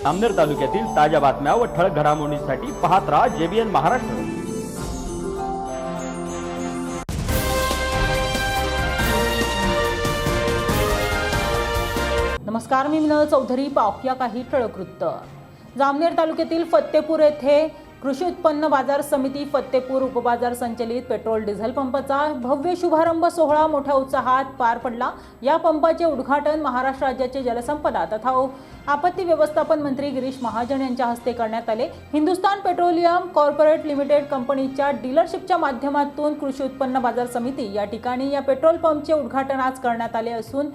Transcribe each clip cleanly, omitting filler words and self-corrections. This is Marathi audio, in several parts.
जामनेर तालुक्यातील ताज्या बातम्या व ठळक घडामोडींसाठी पाहत राहा JBN महाराष्ट्र। नमस्कार, मी मिनल चौधरी। पाहूया काही ठळक वृत्त। जामनेर तालुक्यातील फत्तेपूर येथे कृषी उत्पन्न बाजार समिती फत्तेपूर उपबाजार संचलित पेट्रोल डिझेल पंपाचा भव्य शुभारंभ सोहळा मोठ्या उत्साहात पार पडला। या पंपाचे उद्घाटन महाराष्ट्र राज्याचे जलसंपदा तथा आपत्ती व्यवस्थापन मंत्री गिरीश महाजन यांच्या हस्ते करण्यात आले। हिंदुस्तान पेट्रोलियम कॉर्पोरेट लिमिटेड कंपनीच्या डीलरशिपच्या माध्यमातून कृषी उत्पन्न बाजार समिती या ठिकाणी या पेट्रोल पंपचे उद्घाटन आज करण्यात आले असून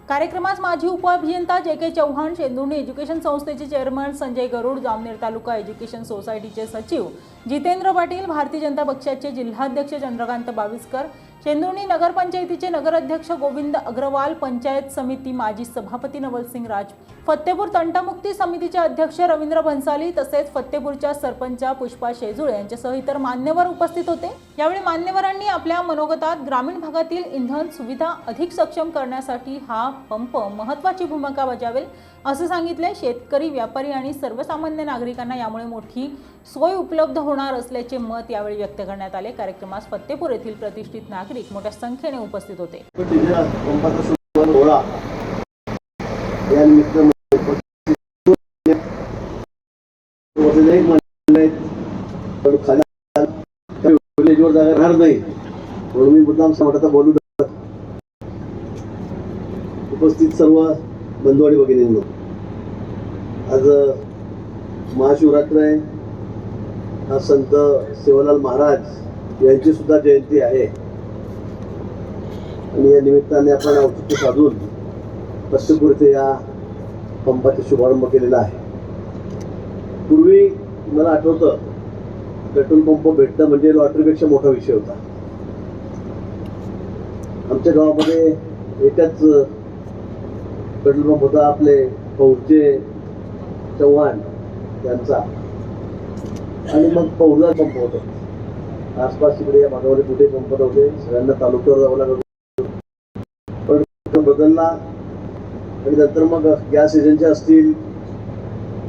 कार्यक्रमास माजी उपअभियंता JK चौहान, शेंदुर्णी एज्युकेशन संस्थेचे चेअरमन संजय गरुड, जामनेर तालुका एज्युकेशन सोसायटीचे सचिव जितेंद्र पाटील, भारतीय जनता पक्षाचे जिल्हाध्यक्ष चंद्रकांत बाविस्कर, शेंदुर्णी नगरपंचायतीचे नगराध्यक्ष गोविंद अग्रवाल, पंचायत समिती माजी सभापती नवलसिंग राज, फत्तेपूर तंटामुक्ती समितीचे अध्यक्ष रवींद्र भन्साली तसेच फत्तेपूरच्या सरपंच पुष्पा शेजुळे यांच्यासह इतर मान्यवर उपस्थित होते। यावेळी मान्यवरांनी आपल्या मनोगतात ग्रामीण भागातील इंधन सुविधा अधिक सक्षम करण्यासाठी हा पंप महत्त्वाची भूमिका बजावेल असे सांगितले। शेतकरी, व्यापारी आणि सर्वसामान्य नागरिकांना यामुळे मोठी सोय उपलब्ध होणार असल्याचे मत यावेळी व्यक्त करण्यात आले। कार्यक्रमास फत्तेपूर येथील प्रतिष्ठित नागरिक मोठ्या संख्येने उपस्थित होते। उपस्थित सर्व बंधुवाडी भगिनींनो, आज महाशिवरात्र आहे। आज संत सेवालाल महाराज यांची सुद्धा जयंती आहे आणि या निमित्ताने आपण औचित्य साधून फत्तेपूर येथे या पंपाचा शुभारंभ केलेला आहे। पूर्वी मला आठवतं, पेट्रोल पंप भेटणं म्हणजे लॉटरीपेक्षा मोठा विषय होता। आमच्या गावामध्ये एकच पेट्रोल पंप होता, आपले पौरचे चव्हाण यांचा, आणि मग पौरला पंप होता। आसपास तिकडे या भागामध्ये कुठे पंप नव्हते, सगळ्यांना तालुक्यावर जावं लागत। पण बदलला आणि नंतर मग गॅस एजन्सी असतील,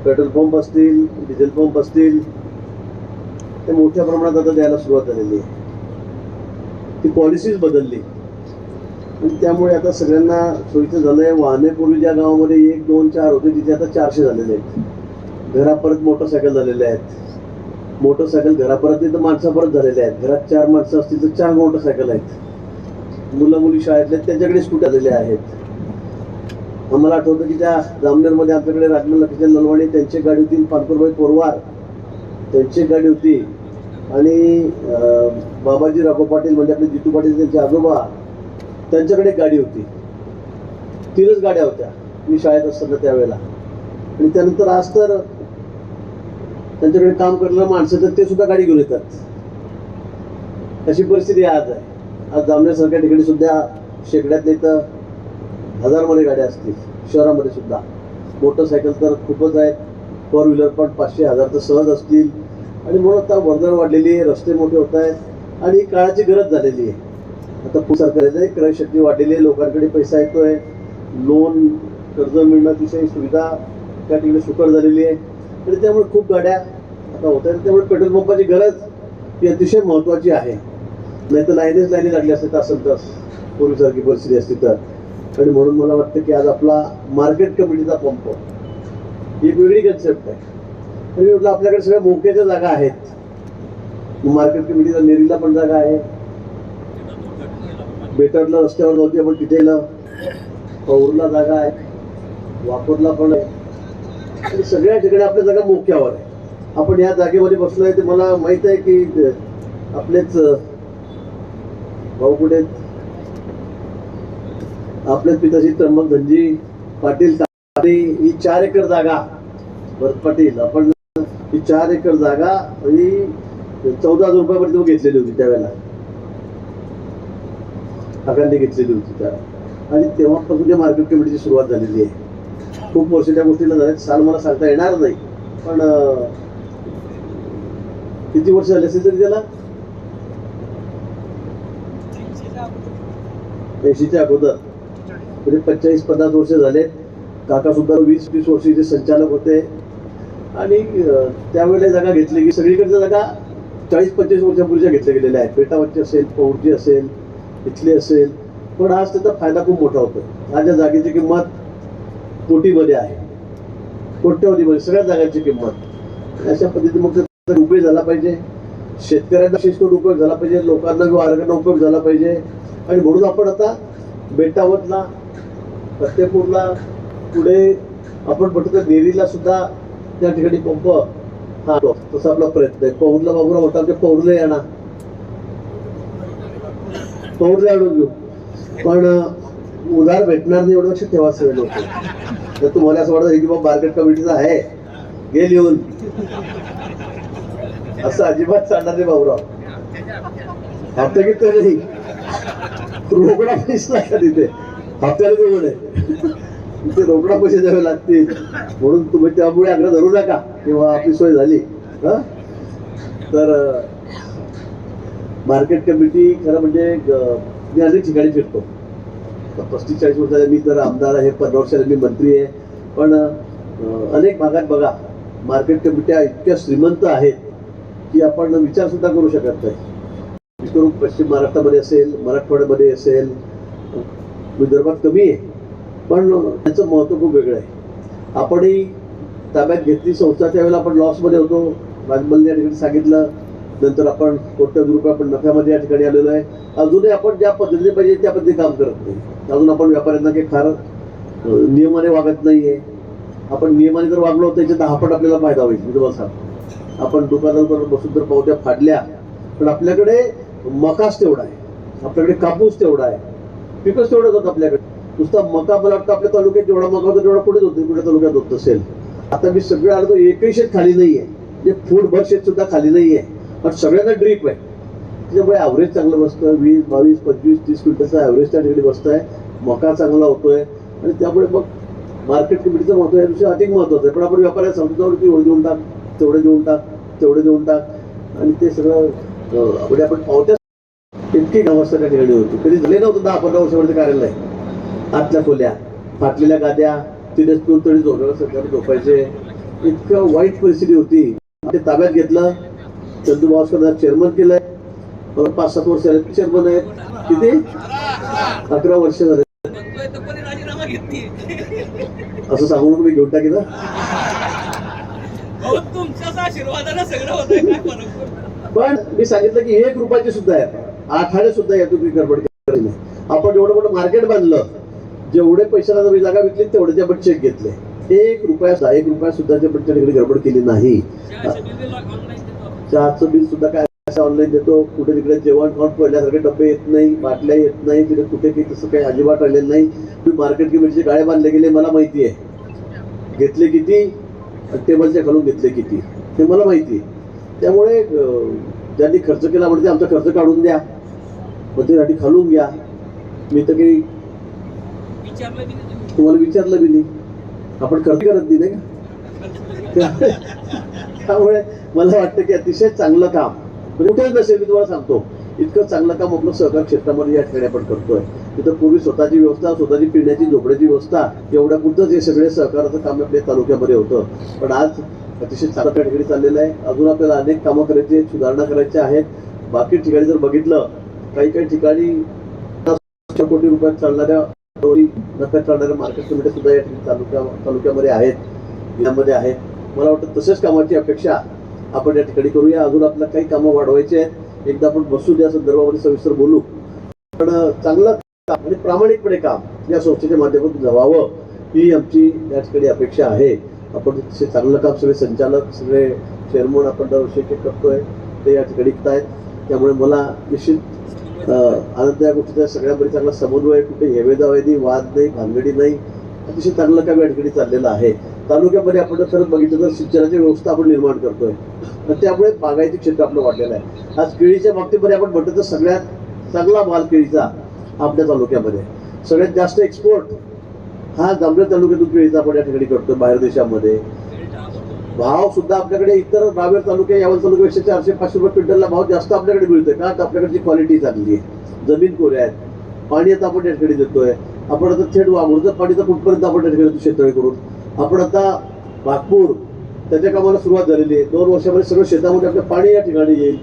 पेट्रोल पंप असतील, डिझेल पंप असतील, ते मोठ्या प्रमाणात आता द्यायला सुरुवात झालेली आहे। ती पॉलिसीच बदलली आणि त्यामुळे आता सगळ्यांना सोयीचं झालंय। वाहने पूर्वी ज्या गावामध्ये 1, 2, 4 होते तिथे आता 400 झालेले आहेत। घरापरत मोटरसायकल झालेले आहेत। मोटरसायकल घरापरत नाही तर माणसापरत झालेले आहेत। घरात 4 माणसं असतील तर 4 मोटरसायकल आहेत। मुलं मुली शाळेतले त्यांच्याकडे स्कूटर आलेले आहेत। आम्हाला आठवतं की त्या जामनेरमध्ये आमच्याकडे राजमल लक्ष्मण नलवाणी त्यांची गाडी होती, पानपूरबाई पोरवार त्यांची गाडी होती, आणि बाबाजी राघव पाटील म्हणजे आपले जितू पाटील त्यांचे आजोबा त्यांच्याकडे गाडी होती। 3च गाड्या होत्या मी शाळेत असताना त्यावेळेला। आणि त्यानंतर आज तर त्यांच्याकडे काम करणारे माणसं तर ते सुद्धा गाडी घेऊन येतात, अशी परिस्थिती आज आहे। आज जामनेरसारख्या ठिकाणी सुद्धा शेकड्यात नाही तर 1000 मध्ये गाड्या असतील। शहरामध्ये सुद्धा मोटरसायकल तर खूपच आहेत, 4 व्हीलर पण 500, 1000 तर सहज असतील। आणि म्हणून आता वर्दळ वाढलेली आहे, रस्ते मोठे होत आहेत आणि काळाची गरज झालेली आहे। आता सरकारने क्रयशक्ती वाढलेली आहे, लोकांकडे पैसा येतोय, लोन कर्ज मिळणं अतिशय सुविधा त्या ठिकाणी सुकर झालेली आहे आणि त्यामुळे खूप गाड्या आता होत आहेत। त्यामुळे पेट्रोल पंपाची गरज ही अतिशय महत्त्वाची आहे। नाही तर लाईनी लागली असते तासन तास पूर्वीसारखी परिस्थिती असती तर। आणि म्हणून मला वाटतं की आज आपला मार्केट कमिटीचा पंप ही एक वेगळी कन्सेप्ट आहे। आणि म्हटलं आपल्याकडे सगळ्या मोक्याच्या जागा आहेत। मार्केट कमिटीचा नेरीला पण जागा आहे, बेटारला रस्त्यावर नव्हती आपण तिथे, पौरला जागा आहे, वाकोरला पण आहे, आणि सगळ्या ठिकाणी आपल्या जागा मोक्यावर आहे। आपण या जागेमध्ये बसलोय ते मला माहित आहे की आपलेच भाऊ कुठे, आपलेच पिताजी त्र्यंबक धनजी पाटील ही 4 एकर जागा, भरत पाटील, आपण ही 4 एकर जागा ही 14,000 रुपयापर्यंत घेतलेली होती त्यावेळेला, आकांनी घेतलेली होती त्या। आणि तेव्हापासून त्या मार्केट कमिटीची सुरुवात झालेली आहे। खूप वर्ष त्या गोष्टीला झाले, साल मला सांगता येणार नाही, पण किती वर्ष झाले असेल तरी त्याला 80च्या अगोदर, म्हणजे 45-50 वर्ष झाले। काका सुद्धा 20-20 वर्षाचे संचालक होते आणि त्यावेळेला जागा घेतली की सगळीकडच्या जागा 40-25 वर्षापूर्वीच्या घेतल्या गेलेल्या आहेत. पेटावरची असेल, पौरची असेल, इथली असेल. पण आज त्याचा फायदा खूप मोठा होतो. आज या जागेची किंमत कोटीमध्ये आहे, कोट्यवधीमध्ये सगळ्या जागांची किंमत. अशा पद्धतीने मग त्याचा उपयोग झाला पाहिजे, शेतकऱ्यांना विशेष करून उपयोग झाला पाहिजे, लोकांना किंवा आरोग्यांना उपयोग झाला पाहिजे. आणि म्हणून आपण आता बेटावरला, फतेपूरला, पुढे आपण म्हटलं तर नेरीला सुद्धा त्या ठिकाणी पंप हा तसा आपला प्रयत्न आहे. पौरला बाबूला होता आमच्या पौरला आणा, पौरला आणून घेऊ. पण उधार भेटणार नाही एवढं लक्षात ठेवा सगळे लोक. तर तुम्हाला असं वाटतं की बाबा मार्केट कमिटीचा आहे गेल येऊन, असं अजिबात चालणार नाही भाऊराव. हप्ता किती नाही, रोकडा पैसे लागतात तिथे, हप्त्याला देऊ नये, तिथे रोकडा पैसे द्यावे लागतील. म्हणून तुम्ही त्यामुळे आग्रह धरू नका किंवा आपली सोय झाली. तर मार्केट कमिटी खरं म्हणजे मी अनेक ठिकाणी फिरतो. 35-40 वर्षाला मी तर आमदार आहे, 15 वर्षाला मी मंत्री आहे. पण अनेक भागात बघा मार्केट कमिट्या इतक्या श्रीमंत आहेत की आपण विचार सुद्धा करू शकत नाही. करून पश्चिम महाराष्ट्रामध्ये असेल, मराठवाड्यामध्ये असेल, विदर्भात कमी आहे. पण त्याचं महत्त्व खूप वेगळं आहे. आपणही ताब्यात घेतली संस्था त्यावेळेला आपण लॉसमध्ये होतो, राजमलने या ठिकाणी सांगितलं. नंतर आपण कोट्यवधी रुपये आपण नफ्यामध्ये या ठिकाणी आलेलो आहे. अजूनही आपण ज्या पद्धतीने पाहिजे त्या पद्धतीने काम करत नाही. अजून आपण व्यापाऱ्यांना काही फार नियमाने वागत नाहीये. आपण नियमाने जर वागलो तर त्याच्या 10 पट आपल्याला फायदा होईल. मी तुम्हाला सांगतो, आपण दुकानावर बसून जर पावत्या फाडल्या, पण आपल्याकडे मकाच तेवढा आहे, आपल्याकडे कापूस तेवढा आहे, पिकच तेवढंच होतं आपल्याकडे. नुसता मका मला वाटतं आपल्या तालुक्यात जेवढा मका होता तेवढा पुढेच होतो, कुठल्या तालुक्यात होत असेल. आता मी सगळे आलो एकही शेत खाली नाहीये, म्हणजे फूटभर शेत सुद्धा खाली नाहीये. पण सगळ्यांना ड्रीप आहे, त्याच्यामुळे ॲव्हरेज चांगलं बसतं. 20, 22, 25, 30 क्विंटलचा ॲव्हरेज त्या ठिकाणी बसत आहे. मका चांगला होतोय आणि त्यामुळे मग मार्केट कमिटीचं महत्व याविषयी अधिक महत्वाचं आहे. पण आपण व्यापाऱ्याला सांगतो की एवढे देऊन टाक, तेवढे देऊन टाक, तेवढे देऊन टाक, आणि ते सगळं म्हणजे आपण पावत्या इतकी अवस्था त्या ठिकाणी होती. कधी झाले नव्हतं 10-15 वर्षावरती कार्यालय आहे. आतल्या खोल्या, फाटलेल्या गाद्या, तिथे पिऊन तरी सरकार झोपायचे. इतकं वाईट परिस्थिती होती. ते ताब्यात घेतलं, चंदू भावस्कर चेअरमन केलंय. 5-7 वर्ष झाले चेअरमन आहेत. किती 11 वर्ष झाले. असं सांगून मी घेऊन टाकी ना. पण मी सांगितलं की 1 रुपयाची सुद्धा आहे, 8 आणे सुद्धा या तुम्ही गडबड करायची नाही. आपण एवढं मोठं मार्केट बांधलं, जेवढे पैशाला तुम्ही जागा विकली तेवढ्याचे आपण चेक घेतले. 1 रुपया सुद्धा त्या ठिकाणी गडबड केली नाही. चहाचं बिल सुद्धा काय ऑनलाईन देतो. कुठे तिकडे जेवण खाऊन पहिल्यासारखे डबे येत नाही, बाटल्या येत नाही, तिथे कुठे काही तसं काही अजिबात राहिलेलं नाही. तुम्ही मार्केट कमिटीचे गाळे बांधले गेले मला माहिती आहे, घेतले किती, टेबलच्या खालून घेतले किती हे मला माहिती आहे. त्यामुळे ज्यांनी खर्च केला म्हणजे आमचा खर्च काढून द्या, मग त्यासाठी खालून घ्या. मी तर काही तुम्हाला विचारलं बी नाही, आपण खर्च करत नाही का. त्यामुळे मला वाटतं की अतिशय चांगलं काम कुठेच नसेल. मी तुम्हाला सांगतो, इतकं चांगलं काम आपलं सहकार क्षेत्रामध्ये या ठिकाणी आपण करतोय. तिथं पूर्वी स्वतःची व्यवस्था, स्वतःची पिण्याची झोपड्याची व्यवस्था, एवढ्या पुरतंच हे सगळे सहकाराचं काम आपल्या तालुक्यामध्ये होतं. पण आज अतिशय चांगलं त्या ठिकाणी चाललेलं आहे. अजून आपल्याला अनेक कामं करायची आहेत, सुधारणा करायच्या आहेत. बाकी ठिकाणी जर बघितलं, काही ठिकाणी कोटी रुपयात चालणाऱ्या नफ्यात चालणाऱ्या मार्केट कमिट्या सुद्धा या ठिकाणी तालुक्यामध्ये आहेत, जिल्ह्यामध्ये आहेत. मला वाटतं तसेच कामाची अपेक्षा आपण या ठिकाणी करूया. अजून आपल्याला काही कामं वाढवायची आहेत, एकदा आपण बसू द्या संदर्भामध्ये सविस्तर बोलू. पण चांगलं काम आणि प्रामाणिकपणे काम या संस्थेच्या माध्यमातून जावावं ही आमची या ठिकाणी अपेक्षा आहे. आपण चांगलं काम सगळे संचालक, सगळे चेअरमन आपण दरवर्षी करतोय, ते या ठिकाणी आहेत. त्यामुळे मला निश्चित आनंद या गोष्टीचा सगळ्यांमध्ये चांगला समन्वय, कुठे हेवेदावेदी, वाद नाही, भानगडी नाही, अतिशय चांगलं काम या ठिकाणी चाललेलं आहे. तालुक्यामध्ये आपण खरंच बघितलं तर सिंचनाची व्यवस्था आपण निर्माण करतोय, तर त्यामुळे बागायती क्षेत्र आपलं वाढलेलं आहे. आज केळीच्या बाबतीमध्ये आपण म्हटलं तर सगळ्यात चांगला माल केळीचा आपल्या तालुक्यामध्ये. सगळ्यात जास्त एक्सपोर्ट हा जामनेर तालुक्यातून केळीचा आपण या ठिकाणी करतोय बाहेर देशामध्ये. भाव सुद्धा आपल्याकडे इतर रावेर तालुक्या, यावल तालुक्यापेक्षा 400-500 रुपये क्विंटलला भाव जास्त आपल्याकडे मिळतोय. का तर आपल्याकडची क्वालिटी चांगली आहे, जमीन कोऱ्या आहेत, पाणी आता आपण या ठिकाणी देतोय. आपण आता थेट वाघूरचं पाणी तर कुठपर्यंत आपण त्या ठिकाणी शेततळे करून आपण आता नागपूर त्याच्या कामाला सुरुवात झालेली आहे. 2 वर्षामध्ये सगळं शेतामध्ये आपलं पाणी या ठिकाणी येईल.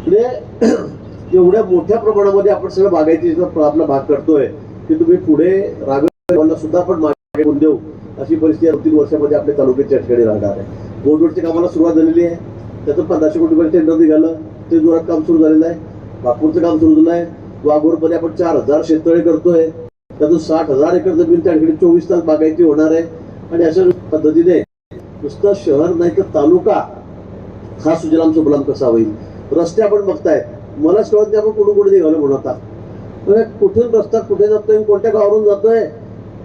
म्हणजे एवढ्या मोठ्या प्रमाणामध्ये आपण सगळं बागायतीचा आपला भाग करतोय की तुम्ही पुढे राघवांना सुद्धा आपण मागे घेऊन देऊ अशी परिस्थिती 2-3 वर्षामध्ये आपल्या तालुक्याच्या ठिकाणी राहणार आहे. बोरडोडच्या कामाला सुरुवात झालेली आहे. त्याचं 1500 कोटी रुपये टेंडर निघालं, ते जोरात काम सुरू झालेलं आहे. नागपूरचं काम सुरू झालं आहे. वाघोरमध्ये आपण 4000 शेततळे करतोय. त्यातून 60,000 एकर जमीन त्या ठिकाणी 24 तास बागायती होणार आहे. आणि अशा पद्धतीने नुसतं शहर नाही तर तालुका हा सुजलाम सुफलाम कसा होईल. रस्ते आपण बघताय, मलाच कळत नाही आपण कुठून निघालो म्हणून आता. कुठून रस्ता कुठे जातोय, कोणत्या गावावरून जातोय,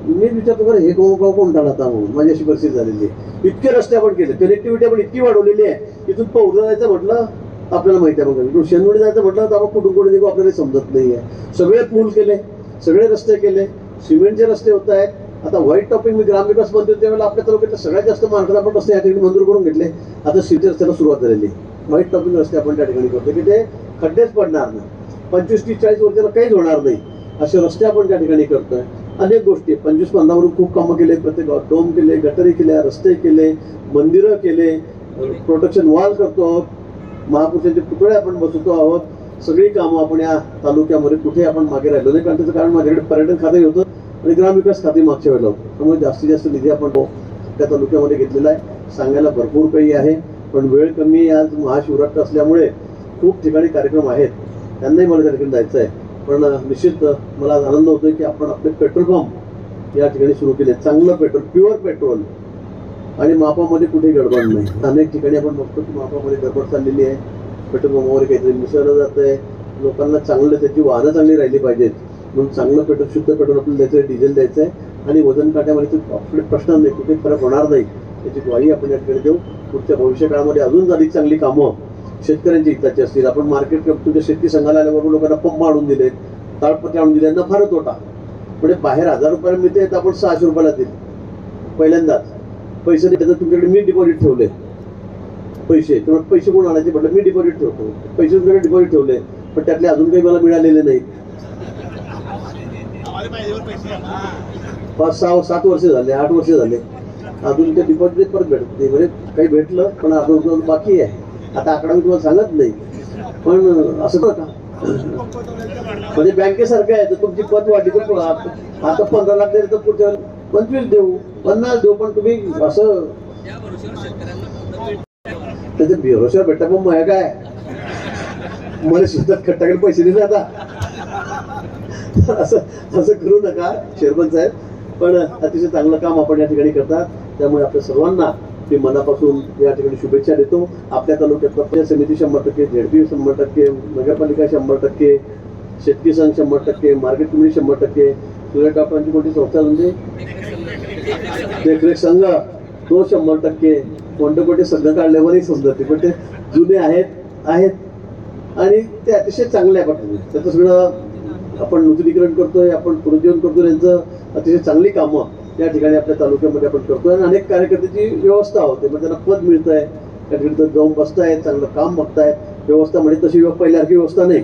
मी विचारतो बरं हे गाव कोणता राहता म्हणून. माझी अशी परिस्थिती झालेली आहे. इतके रस्ते आपण केले, कनेक्टिव्हिटी आपण इतकी वाढवलेली आहे. इथून पौरं जायचं म्हटलं आपल्याला माहिती आहे, बघा शेंदोडी जायचं म्हटलं तर आपण कुठून निघू आपल्याला समजत नाही आहे. सगळे पूल केले, सगळे रस्ते केले, सिमेंटचे रस्ते होत आहेत. आता व्हाईट टॉपिंग मी ग्रामविकास मंत्री त्यावेळेला आपल्या तालुक्यात सगळ्यात जास्त महाराष्ट्रात आपण रस्ते या ठिकाणी मंजूर करून घेतले. आता सिटी रस्त्याला सुरुवात झालेली. व्हाईट टॉपिंग रस्ते आपण त्या ठिकाणी करतो की ते खड्डेच पडणार नाही. 25-30-40 वर्षाला काहीच होणार नाही असे रस्ते आपण त्या ठिकाणी करतोय. अनेक गोष्टी 25-15 वरून खूप कामं केले. प्रत्येक डोम केले, गटरी केल्या, रस्ते केले, मंदिरं केले, प्रोटेक्शन वॉल करतो आहोत, महापुरुषांचे पुतळे आपण बसवतो आहोत. सगळी कामं आपण या तालुक्यामध्ये कुठे आपण मागे राहिलो नाही. कारण त्याचं कारण माझ्याकडे पर्यटन खाते होतं आणि ग्रामविकास खाते मागच्या वेळेला होतं. त्यामुळे जास्तीत जास्त निधी आपण त्या तालुक्यामध्ये घेतलेला आहे. सांगायला भरपूर काही आहे, पण वेळ कमी. आज महाशिवरात्र असल्यामुळे खूप ठिकाणी कार्यक्रम आहेत, त्यांनाही मला त्या ठिकाणी जायचं आहे. पण निश्चित मला आनंद होतोय की आपण आपले पेट्रोल पंप या ठिकाणी सुरू केले. चांगलं पेट्रोल, प्युअर पेट्रोल, आणि मापामध्ये कुठेही गडबड नाही. अनेक ठिकाणी आपण बघतो की मापामध्ये गडबड चाललेली आहे. पेट्रोल पंपावर काहीतरी मिसळलं जात आहे. लोकांना चांगलं त्याची वाहनं चांगली राहिली पाहिजेत म्हणून चांगलं पेट्रोल, शुद्ध पेट्रोल आपल्याला द्यायचं आहे, डिझेल द्यायचं आहे. आणि वजन काट्यामध्ये आपले प्रश्न नाही, कुठे फरक होणार नाही याची ग्वाही आपण या ठिकाणी देऊ. पुढच्या भविष्य काळामध्ये अजून अधिक चांगली कामं शेतकऱ्यांची हिताची असतील. आपण मार्केट तुमच्या शेतकरी संघाला आल्याबरोबर लोकांना पंप आणून दिले, ताडपत्री आणून दिले, यांना फार तोटा. म्हणजे बाहेर 1000 रुपयाला मिळते तर आपण 600 रुपयाला दिले पहिल्यांदाच. पैसे देतात तुमच्याकडे, मी डिपॉझिट ठेवले पैसे. तुम्हाला पैसे कोण आणायचे म्हटलं, मी डिपॉझिट ठेवतो. पैसे तुमच्याकडे डिपॉझिट ठेवले, पण त्यातले अजून काही मला मिळालेले नाही. 5-6-7 वर्ष झाले, 8 वर्ष झाले, अजून ते डिपॉझिट परत भेटत नाही. म्हणजे काही भेटलं पण अजून बाकी आहे. आता आकडा मी तुम्हाला सांगत नाही, पण असं का म्हणजे बँकेसारखं आहे. तर तुमची पत वाढली तर आता 15 लाख दिले तर पुढच्या 25 देऊ, 50 देऊ, पण तुम्ही असं त्याच्या भरोश्यावर भेटता. पण मग काय मला शेतात खट्टाकडे पैसे दिले आता असं करू नका शेरपंच साहेब. पण अतिशय चांगलं काम आपण या ठिकाणी करतात. त्यामुळे आपल्या सर्वांना मी मनापासून या ठिकाणी शुभेच्छा देतो. आपल्या तालुक्यात पंचायत समिती 100%, झेडपी 100%, नगरपालिका 100%, शेतकरी संघ 100%, मार्केट कमिटी 100%, सूर्य डॉक्टरांची कोणती संस्था म्हणजे देखरेख संघ तो 100%, कोणते संघ काढल्यावरही समजते. पण ते जुने आहेत आणि ते अतिशय चांगले आहे. त्याचं सगळं आपण नूतनीकरण करतोय, आपण पुनरुज्जीवन करतोय. त्यांचं अतिशय चांगली कामं या ठिकाणी आपल्या तालुक्यामध्ये आपण करतोय. आणि अनेक कार्यकर्त्याची व्यवस्था होते, मग त्यांना पद मिळत आहे, त्या ठिकाणी जाऊन बसतायत, चांगलं काम बघतायत. व्यवस्था म्हणजे तशी पहिल्यासारखी व्यवस्था नाही,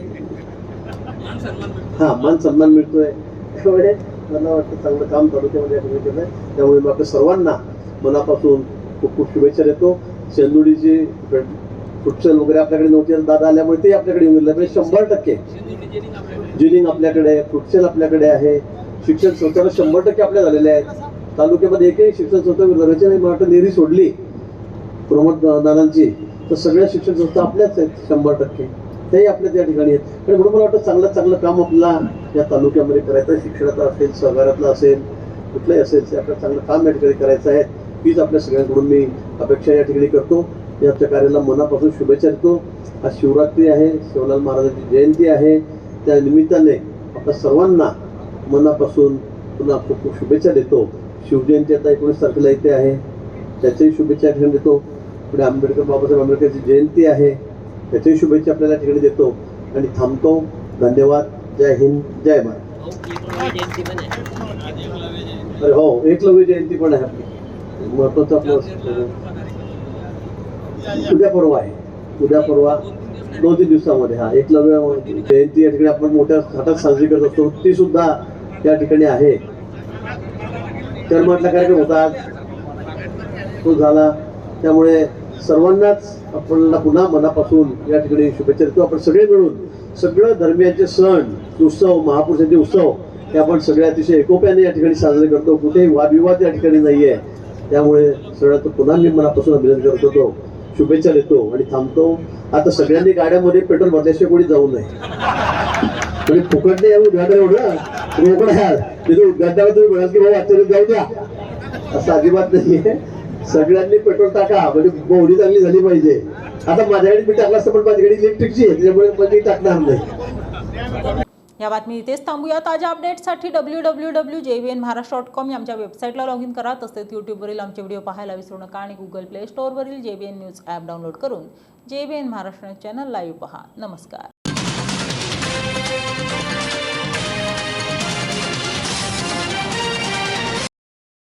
हा मान सन्मान मिळतोय. त्यामुळे मला वाटतं चांगलं काम तालुक्यामध्ये या ठिकाणी केलं आहे. त्यामुळे मी आपल्या सर्वांना मनापासून खूप खूप शुभेच्छा देतो. शेंदुडीची फुटसेल वगैरे आपल्याकडे नव्हती, दादा आल्यामुळे ते आपल्याकडे येऊन गेले. म्हणजे 100% जिनिंग आपल्याकडे, फुटसेल आपल्याकडे आहे. शिक्षण संस्थाला 100% आपल्या झालेले आहेत. तालुक्यामध्ये एकही शिक्षण संस्था विदर्भाची नाही. मला नेहरी सोडली प्रमोद दादांची, तर सगळ्या शिक्षण संस्था आपल्याच आहेत 100%. तेही आपल्या त्या ठिकाणी आहेत. आणि म्हणून मला वाटतं चांगलं काम आपल्याला या तालुक्यामध्ये करायचं आहे. शिक्षणातलं असेल, सहकारातलं असेल, कुठलंही असेल ते आपल्याला चांगलं काम या ठिकाणी करायचं आहे. हीच आपल्या सगळ्यांकडून मी अपेक्षा या ठिकाणी करतो. याच्या कार्याला मनापासून शुभेच्छा देतो. आज शिवरात्री आहे, शिवलाल महाराजांची जयंती आहे. त्या निमित्ताने आपल्या सर्वांना मनापासून पुन्हा खूप खूप शुभेच्छा देतो. शिवजयंती आता 19 तारखेला येते आहे, त्याच्याही शुभेच्छा ठिकाणी देतो. पुढे बाबासाहेब आंबेडकरची जयंती आहे, त्याच्याही शुभेच्छा आपल्याला ठिकाणी देतो. आणि थांबतो. धन्यवाद. जय हिंद, जय महाराज. अरे हो, एकलव्य जयंती पण आहे आपली, महत्वाचं आपलं उद्या परवा 2-3 दिवसामध्ये. हा एकलव्य जयंती या ठिकाणी आपण मोठ्या थाटात साजरी करत असतो. ती सुद्धा या ठिकाणी आहे. कर्मातला कार्यक्रम होता आज तो झाला. त्यामुळे सर्वांनाच आपल्याला पुन्हा मनापासून या ठिकाणी शुभेच्छा देतो. आपण सगळे मिळून सगळं धर्मियांचे सण उत्सव महापुरुषांचे उत्सव हे आपण सगळे अतिशय एकोप्याने या ठिकाणी साजरे करतो. कुठेही वादविवाद या ठिकाणी नाहीये. त्यामुळे सगळ्यात पुन्हा मी मनापासून अभिनंदन करतो, शुभेच्छा देतो आणि थांबतो. आता सगळ्यांनी गाड्यामध्ये पेट्रोल भरल्याशिवाय कोणी जाऊ नये. म्हणजे फुकट नाही उद्घाटन एवढं रोकड आहे तिथे उद्घाटनाला तुम्ही म्हणाल की भाऊ आजच्या जाऊ द्या, असं अजिबात नाहीये. सगळ्यांनी पेट्रोल टाका, म्हणजे बोवडी चांगली झाली पाहिजे. आता माझ्याकडे मी टाकला असतं पण माझ्याकडे इलेक्ट्रिकची आहे त्याच्यामुळे मी टाकणार नाही. या बातमी इथेच थांबूया. ताज्या अपडेट्ससाठी www.jbnmaharashtra.com या आमच्या वेबसाईटला लॉग इन करा. तसेच यूट्यूबवरील आमचे व्हिडिओ पाहायला विसरू नका आणि गुगल प्ले स्टोअरवरील JBN न्यूज ॲप डाउनलोड करून JBN महाराष्ट्र चॅनल लाईव्ह पहा. नमस्कार.